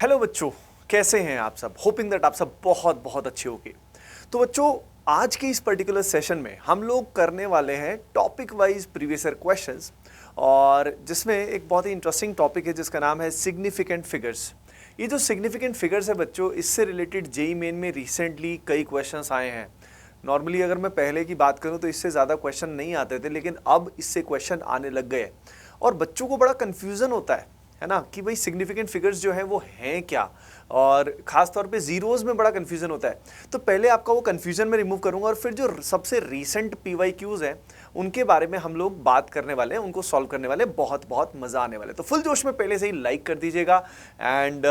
Hello बच्चों, कैसे हैं आप सब? होपिंग दैट आप सब बहुत बहुत अच्छे होंगे। तो बच्चों, आज के इस पर्टिकुलर सेशन में हम लोग करने वाले हैं topic wise previous year questions, और जिसमें एक बहुत ही इंटरेस्टिंग टॉपिक है जिसका नाम है सिग्निफिकेंट फिगर्स। ये जो सिग्निफिकेंट फिगर्स है बच्चों, इससे रिलेटेड जेईई मेन में रिसेंटली कई क्वेश्चंस आए हैं। नॉर्मली अगर मैं पहले की बात करूं तो इससे ज़्यादा क्वेश्चन नहीं आते थे, लेकिन अब इससे क्वेश्चन आने लग गए और बच्चों को बड़ा कन्फ्यूज़न होता है ना, कि भाई सिग्निफिकेंट फिगर्स जो हैं वो हैं क्या, और ख़ास तौर पे ज़ीरोज़ में बड़ा कन्फ्यूज़न होता है। तो पहले आपका वो कन्फ्यूज़न मैं रिमूव करूंगा और फिर जो सबसे रीसेंट PYQs हैं उनके बारे में हम लोग बात करने वाले हैं, उनको सॉल्व करने वाले हैं। बहुत बहुत मज़ा आने वाला है। तो फुल जोश में पहले से ही लाइक कर दीजिएगा। एंड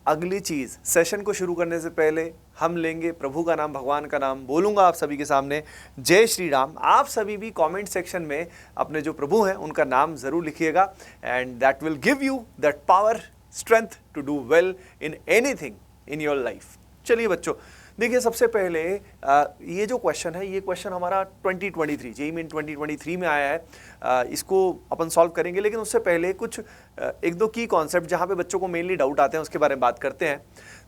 अगली चीज़, सेशन को शुरू करने से पहले हम लेंगे प्रभु का नाम, भगवान का नाम बोलूँगा आप सभी के सामने, जय श्री राम। आप सभी भी कमेंट सेक्शन में अपने जो प्रभु हैं उनका नाम ज़रूर लिखिएगा, and that will give you that power, strength to do well in anything in your life. चलिए बच्चों, देखिए सबसे पहले ये जो क्वेश्चन है, ये क्वेश्चन हमारा 2023 जेईई मेन 2023 में आया है। इसको अपन सॉल्व करेंगे, लेकिन उससे पहले कुछ एक दो की कॉन्सेप्ट जहाँ पे बच्चों को मेनली डाउट आते हैं उसके बारे में बात करते हैं।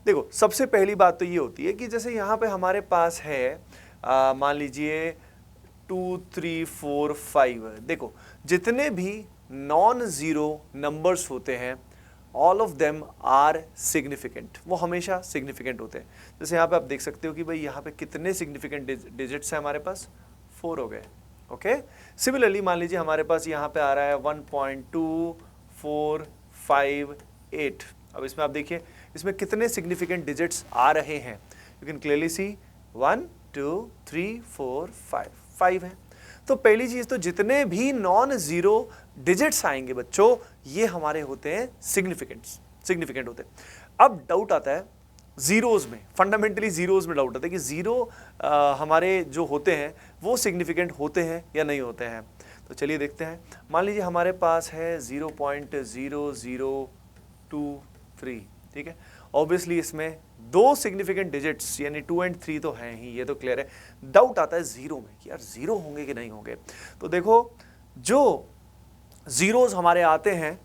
देखो, सबसे पहली बात तो ये होती है कि जैसे यहाँ पे हमारे पास है, मान लीजिए 2 3 4 5। देखो, जितने भी नॉन ज़ीरो नंबर्स होते हैं all of them are significant, वो हमेशा सिग्निफिकेंट होते हैं। जैसे यहाँ पे आप देख सकते हो कि भाई यहाँ पे कितने सिग्निफिकेंट डिजिट्स हैं हमारे पास, 4 हो गए। ओके, सिमिलरली मान लीजिए हमारे पास यहाँ पे आ रहा है 1.2458। अब इसमें आप देखिए इसमें कितने सिग्निफिकेंट डिजिट्स आ रहे हैं। यू कैन क्लियरली सी 1 2 3 4 5 है। तो पहली चीज तो जितने भी नॉन जीरो डिजिट्स आएंगे बच्चों, ये हमारे होते हैं सिग्निफिकेंट होते हैं। अब डाउट आता है जीरोज में, फंडामेंटली जीरोज में डाउट आता है कि जीरो हमारे जो होते हैं वो सिग्निफिकेंट होते हैं या नहीं होते हैं। तो चलिए देखते हैं। मान लीजिए हमारे पास है 0.0023, ठीक है। ऑब्वियसली इसमें दो सिग्निफिकेंट डिजिट्स यानी 2 और 3 तो हैं ही, ये तो क्लियर है। डाउट आता है जीरो में कि यार जीरो होंगे कि नहीं होंगे। तो देखो, जो जीरोज हमारे आते हैं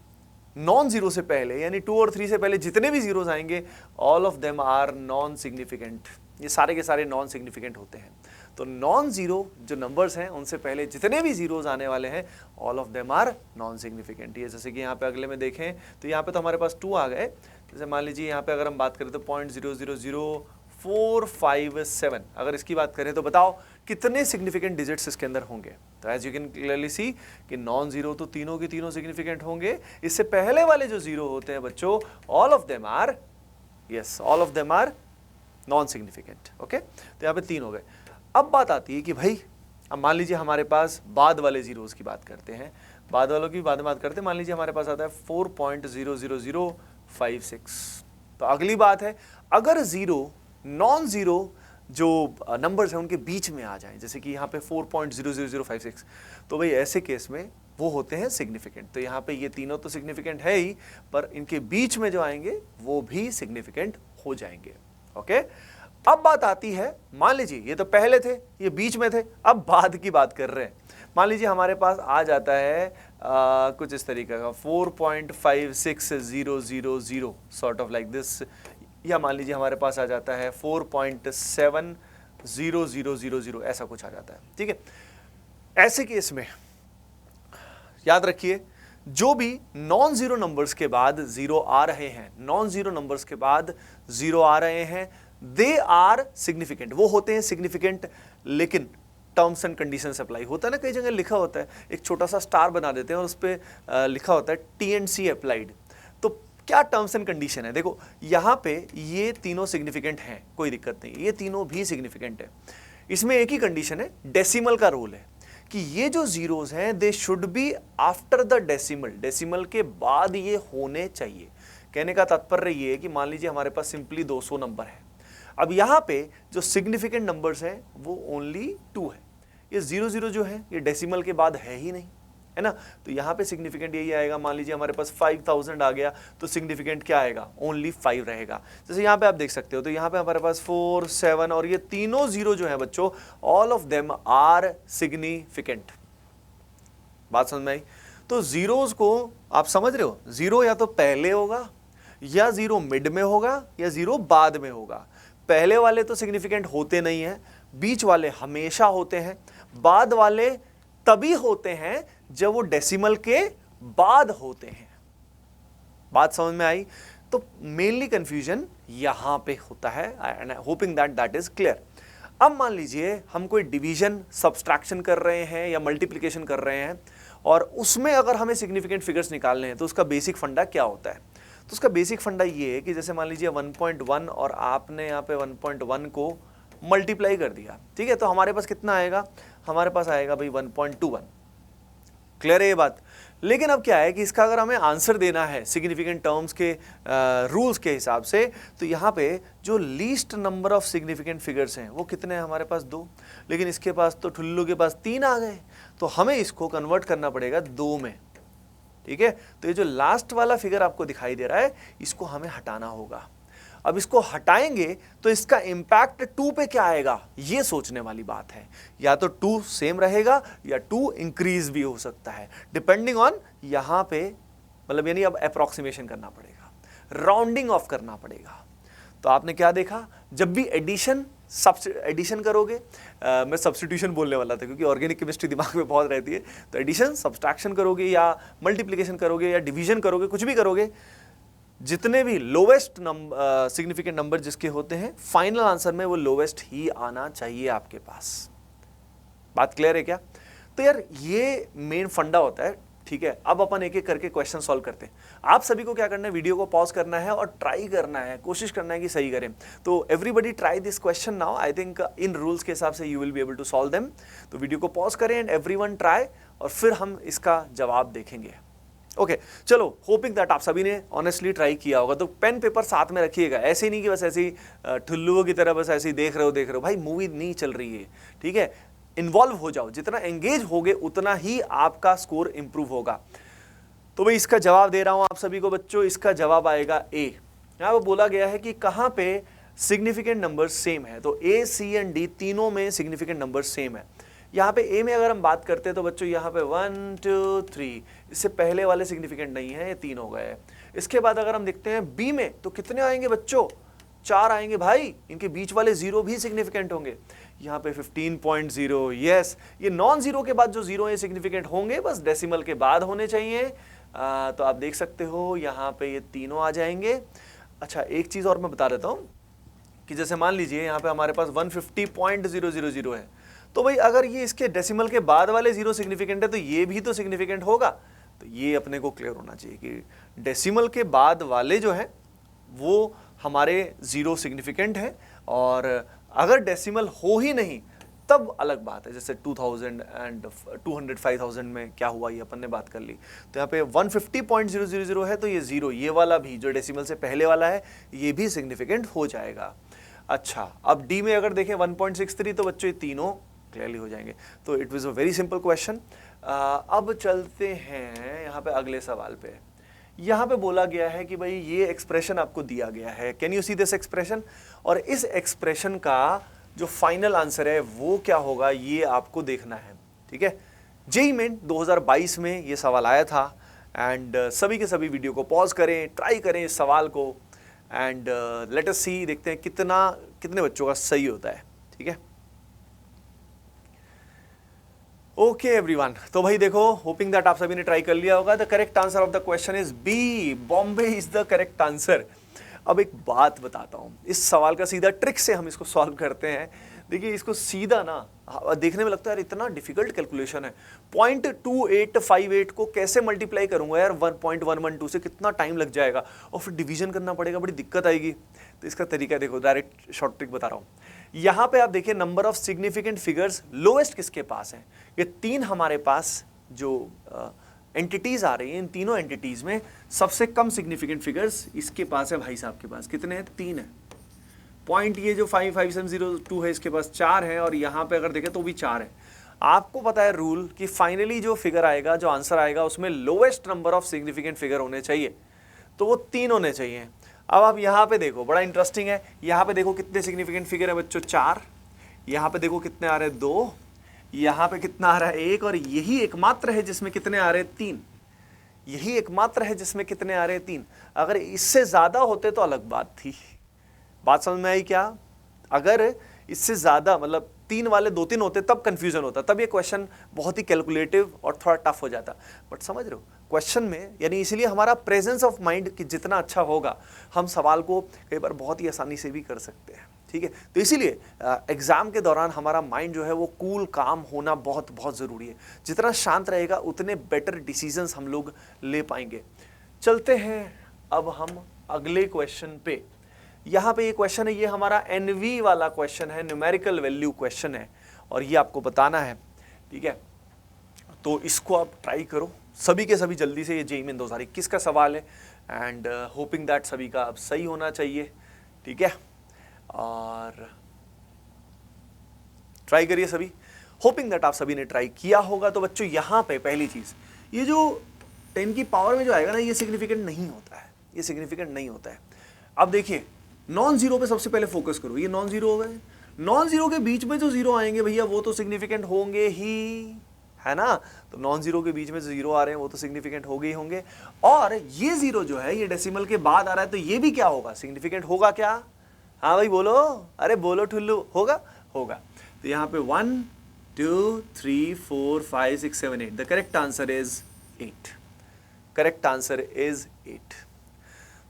नॉन जीरो से पहले यानी 2 और 3 से पहले जितने भी जीरोज आएंगे all of them are non significant, ये सारे के सारे नॉन सिग्निफिकेंट होते हैं। तो नॉन जीरो जो नंबर्स हैं उनसे पहले जितने भी जीरोज आने वाले हैं all of them are non significant. ये जैसे कि यहाँ पे अगले में देखें तो यहाँ पे तो हमारे पास 2 आ गए। जैसे मान लीजिए यहाँ पे अगर हम बात करें तो 0.000457, अगर इसकी बात करें तो बताओ कितने सिग्निफिकेंट डिजिट्स इसके अंदर होंगे। तो as you can clearly see कि नॉन जीरो तो तीनों के तीनों सिग्निफिकेंट होंगे। इससे पहले वाले जो जीरो होते हैं बच्चों, all of them are non significant. Okay, तो यहाँ पे 3 हो गए। अब बात आती है कि भाई, अब मान लीजिए हमारे पास बाद वाले जीरोस की बात करते हैं, बाद वालों की बाद में बात करते हैं। मान लीजिए हमारे पास आता है 4.00056। तो अगली बात है, अगर जीरो नॉन जीरो जो नंबर्स हैं उनके बीच में आ जाएं, जैसे कि यहाँ पे 4.00056, तो भाई ऐसे केस में वो होते हैं सिग्निफिकेंट। तो यहाँ पे ये तीनों तो सिग्निफिकेंट है ही, पर इनके बीच में जो आएंगे वो भी सिग्निफिकेंट हो जाएंगे। ओके, अब बात आती है, मान लीजिए ये तो पहले थे, ये बीच में थे, अब बाद की बात कर रहे हैं। मान लीजिए हमारे पास आ जाता है कुछ इस तरीके का 4.56000 सॉर्ट ऑफ लाइक दिस, या मान लीजिए हमारे पास आ जाता है 4.70000, ऐसा कुछ आ जाता है। ठीक है, ऐसे केस में याद रखिए, जो भी नॉन जीरो नंबर्स के बाद जीरो आ रहे हैं, नॉन जीरो नंबर्स के बाद जीरो आ रहे हैं, दे आर सिग्निफिकेंट, वो होते हैं सिग्निफिकेंट। लेकिन टर्म्स एंड कंडीशंस अप्लाई होता है ना, कई जगह लिखा होता है, एक छोटा सा स्टार बना देते हैं और उस पर लिखा होता है TNC अप्लाइड। तो क्या टर्म्स एंड कंडीशन है? देखो, यहाँ पे ये तीनों सिग्निफिकेंट हैं, कोई दिक्कत नहीं, ये तीनों भी सिग्निफिकेंट है। इसमें एक ही कंडीशन है, डेसिमल का रूल है कि ये जो जीरोस हैं they should be after the decimal, decimal के बाद ये होने चाहिए। कहने का तात्पर्य ये है कि मान लीजिए हमारे पास सिंपली 200 नंबर है। अब यहाँ पे जो सिग्निफिकेंट नंबर्स हैं वो ओनली 2 है। ये 00 जो है ये डेसिमल के बाद है ही नहीं, है ना। तो यहाँ पे सिग्निफिकेंट यही आएगा। मान लीजिए हमारे पास 5000 आ गया तो सिग्निफिकेंट क्या आएगा? ओनली 5 रहेगा। जैसे यहाँ पे आप देख सकते हो, तो यहाँ पे हमारे पास 4 7 और ये तीनों जीरो जो है बच्चों, all of them are significant. बात समझ में आई? तो जीरोस को आप समझ रहे हो, जीरो या तो पहले होगा या जीरो मिड में होगा या जीरो बाद में होगा। पहले वाले तो सिग्निफिकेंट होते नहीं हैं, बीच वाले हमेशा होते हैं, बाद वाले तभी होते हैं जब वो डेसिमल के बाद होते हैं। बात समझ में आई? तो मेनली कंफ्यूजन यहां पे होता है and hoping that is clear. अब मान लीजिए हम कोई डिवीजन सब्सट्रैक्शन कर रहे हैं या मल्टीप्लिकेशन कर रहे हैं और उसमें अगर हमें सिग्निफिकेंट फिगर्स निकालने हैं तो उसका बेसिक फंडा क्या होता है? तो उसका बेसिक फंडा ये है कि जैसे मान लीजिए 1.1 और आपने यहाँ पे 1.1 को मल्टीप्लाई कर दिया, ठीक है, तो हमारे पास कितना आएगा? हमारे पास आएगा भाई 1.21। क्लियर है ये बात? लेकिन अब क्या है कि इसका अगर हमें आंसर देना है सिग्निफिकेंट टर्म्स के रूल्स के हिसाब से, तो यहाँ पे जो least number of significant figures हैं वो कितने हैं? हमारे पास 2, लेकिन इसके पास तो ठुल्लू के पास 3 आ गए, तो हमें इसको कन्वर्ट करना पड़ेगा 2 में। ठीक है, तो ये जो लास्ट वाला फिगर आपको दिखाई दे रहा है इसको हमें हटाना होगा। अब इसको हटाएंगे तो इसका इंपैक्ट 2 पे क्या आएगा, ये सोचने वाली बात है। या तो 2 सेम रहेगा या 2 इंक्रीज भी हो सकता है, डिपेंडिंग ऑन यहां पे, मतलब यानी अब अप्रोक्सीमेशन करना पड़ेगा, राउंडिंग ऑफ करना पड़ेगा। तो आपने क्या देखा, जब भी एडिशन करोगे, मैं सब्स्टिट्यूशन बोलने वाला था क्योंकि ऑर्गेनिक केमिस्ट्री दिमाग में बहुत रहती है, तो एडिशन सब्सट्रैक्शन करोगे या मल्टीप्लिकेशन करोगे या डिवीजन करोगे, कुछ भी करोगे, जितने भी लोवेस्ट सिग्निफिकेंट नंबर जिसके होते हैं, फाइनल आंसर में वो लोवेस्ट ही आना चाहिए आपके पास। बात क्लियर है क्या? तो यार ये मेन फंडा होता है। ठीक है, अब अपन एक एक करके क्वेश्चन सॉल्व करते हैं। आप सभी को क्या करना है, वीडियो को पॉज करना है और ट्राई करना है, कोशिश करना है कि सही करें। तो everybody try this question now. I think इन रूल्स के हिसाब से you will be able to solve them. तो वीडियो को पॉज करें एंड एवरीवन ट्राई, और फिर हम इसका जवाब देखेंगे। ओके, चलो, होपिंग दैट आप सभी ने ऑनेस्टली ट्राई किया होगा। तो पेन पेपर साथ में रखिएगा, ऐसे नहीं कि बस ऐसे ही ठुल्लुओं की तरह बस ऐसे ही देख रहे हो। भाई मूवी नहीं चल रही है, ठीक है, इन्वॉल्व हो जाओ। जितना एंगेज होगे उतना ही आपका स्कोर इंप्रूव होगा। तो भाई इसका जवाब दे रहा हूं आप सभी को बच्चों, इसका जवाब आएगा ए। यहां पर बोला गया है कि कहां पे सिग्निफिकेंट नंबर सेम है, तो ए, सी एंड डी तीनों में सिग्निफिकेंट नंबर सेम है। यहाँ पे ए में अगर हम बात करते हैं तो बच्चों यहाँ पे 1 2 3, इससे पहले वाले सिग्निफिकेंट नहीं है, ये 3 हो गए। इसके बाद अगर हम देखते हैं बी में, तो कितने आएंगे बच्चों? 4 आएंगे भाई, इनके बीच वाले 0 भी सिग्निफिकेंट होंगे। यहाँ पे 15.0, यस, ये नॉन जीरो के बाद जो 0 है सिग्निफिकेंट होंगे, बस डेसिमल के बाद होने चाहिए। तो आप देख सकते हो यहाँ पे ये तीनों आ जाएंगे। अच्छा, एक चीज और मैं बता देता हूँ कि जैसे मान लीजिए यहाँ पे हमारे पास 150.000 है, तो भाई अगर ये इसके डेसिमल के बाद वाले 0 सिग्निफिकेंट है तो ये भी तो सिग्निफिकेंट होगा। तो ये अपने को क्लियर होना चाहिए कि डेसिमल के बाद वाले जो है वो हमारे 0 सिग्निफिकेंट है, और अगर डेसिमल हो ही नहीं तब अलग बात है। जैसे 2000 एंड 205,000 में क्या हुआ ये अपन ने बात कर ली। तो यहाँ पे 150.000 है, तो ये 0, ये वाला भी जो डेसिमल से पहले वाला है, ये भी सिग्निफिकेंट हो जाएगा। अच्छा, अब डी में अगर देखें 1.63, तो बच्चों ये तीनों क्लियरली हो जाएंगे। तो it was a very simple question. अब चलते हैं यहाँ पे अगले सवाल पे। यहाँ पे बोला गया है कि भाई ये एक्सप्रेशन आपको दिया गया है, can you see this expression, और इस एक्सप्रेशन का जो फाइनल आंसर है वो क्या होगा ये आपको देखना है। ठीक है, जेईई मेन 2022 में ये सवाल आया था, एंड सभी के सभी वीडियो को पॉज करें, ट्राई करें इस सवाल को, एंड लेट अस सी, देखते हैं कितने बच्चों का सही होता है। ठीक है, ओके एवरीवन, तो भाई देखो, होपिंग दैट आप सभी ने ट्राई कर लिया होगा। The correct answer of the question is b, Bombay is the correct answer. अब एक बात बताता हूं, इस सवाल का सीधा ट्रिक से हम इसको सॉल्व करते हैं। देखिए, इसको सीधा ना देखने में लगता है यार इतना डिफिकल्ट कैलकुलेशन है, 0.2858 को कैसे मल्टीप्लाई करूंगा यार 1.112 से, कितना टाइम लग जाएगा, और फिर डिवीजन करना पड़ेगा, बड़ी दिक्कत आएगी। तो इसका तरीका देखो, डायरेक्ट शॉर्ट ट्रिक बता रहा हूं। यहां पे आप देखिए number of significant figures lowest किसके पास है, ये 3 हमारे पास जो एंटिटीज आ रही हैं, इन तीनों एंटिटीज में सबसे कम सिग्निफिकेंट फिगर्स इसके पास है भाई साहब के पास। कितने हैं? 3 है। पॉइंट ये जो 55702 है इसके पास 4 है, और यहाँ पे अगर देखें तो भी 4 है। आपको पता है रूल कि फाइनली जो फिगर आएगा, जो आंसर आएगा, उसमें lowest number of significant figure होने चाहिए, तो वो 3 होने चाहिए। अब आप यहाँ पे देखो, बड़ा इंटरेस्टिंग है, यहाँ पे देखो कितने सिग्निफिकेंट फिगर है बच्चों, 4। यहाँ पे देखो कितने आ रहे हैं, 2। यहाँ पे कितना आ रहा है, 1, और यही एकमात्र है जिसमें कितने आ रहे हैं, 3। यही एकमात्र है जिसमें कितने आ रहे हैं 3। अगर इससे ज्यादा होते तो अलग बात थी। बात समझ में आई क्या? अगर इससे ज्यादा मतलब 3 वाले 2-3 होते तब कंफ्यूजन होता, तब ये क्वेश्चन बहुत ही कैलकुलेटिव और थोड़ा टफ हो जाता। बट समझ रहे हो क्वेश्चन में, यानी इसलिए हमारा प्रेजेंस ऑफ माइंड कि जितना अच्छा होगा हम सवाल को कई बार बहुत ही आसानी से भी कर सकते हैं। ठीक है, तो इसीलिए एग्जाम के दौरान हमारा माइंड जो है वो कूल काम होना बहुत बहुत ज़रूरी है। जितना शांत रहेगा उतने बेटर डिसीजंस हम लोग ले पाएंगे। चलते हैं अब हम अगले क्वेश्चन पे। यहाँ पे ये क्वेश्चन है, ये हमारा एनवी वाला क्वेश्चन है, न्यूमेरिकल वैल्यू क्वेश्चन है और ये आपको बताना है। ठीक है, तो इसको आप ट्राई करो सभी के सभी जल्दी से। ये जेईई मेन 2021 का सवाल है एंड होपिंग दैट सभी का अब सही होना चाहिए। ठीक है, और ट्राई करिए सभी, होपिंग दैट आप सभी ने ट्राई किया होगा। तो बच्चों यहाँ पे पहली चीज, ये जो 10 की पावर में जो आएगा ना, ये सिग्निफिकेंट नहीं होता है, ये सिग्निफिकेंट नहीं होता है। अब देखिए नॉन जीरो पे सबसे पहले फोकस करो, ये नॉन जीरो हो गए। नॉन जीरो के बीच में जो जीरो आएंगे भैया वो तो सिग्निफिकेंट होंगे ही, है ना। तो नॉन जीरो के बीच में जो जीरो आ रहे हैं वो तो सिग्निफिकेंट हो गए ही होंगे। और ये जीरो जो है ये डेसिमल के बाद आ रहा है, तो ये भी क्या होगा, सिग्निफिकेंट होगा क्या? हाँ भाई बोलो, अरे बोलो ठुल्लू, होगा होगा। तो यहाँ पे 1 2 3 4 5 6 7 8, the correct answer is 8। Correct answer is 8।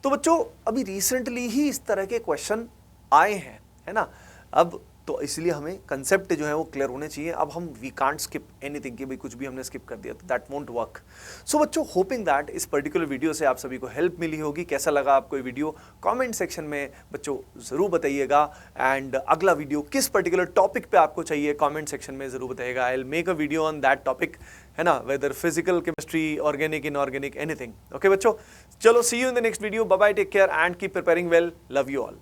तो बच्चों अभी रिसेंटली ही इस तरह के क्वेश्चन आए हैं, है ना। अब तो इसलिए हमें कंसेप्ट जो है वो क्लियर होने चाहिए। अब हम वी कांट स्किप एनीथिंग कि भाई कुछ भी हमने स्किप कर दिया तो दैट वोंट वर्क। सो बच्चों होपिंग दैट इस पर्टिकुलर वीडियो से आप सभी को हेल्प मिली होगी। कैसा लगा आपको ये वीडियो कमेंट सेक्शन में बच्चों ज़रूर बताइएगा। एंड अगला वीडियो किस पर्टिकुलर टॉपिक पे आपको चाहिए कमेंट सेक्शन में ज़रूर बताइएगा। I will make a video on that topic, है ना, whether physical, chemistry, organic, inorganic, anything. Okay बच्चों, चलो see you in the next video. Bye bye, take care and keep preparing well. Love you all.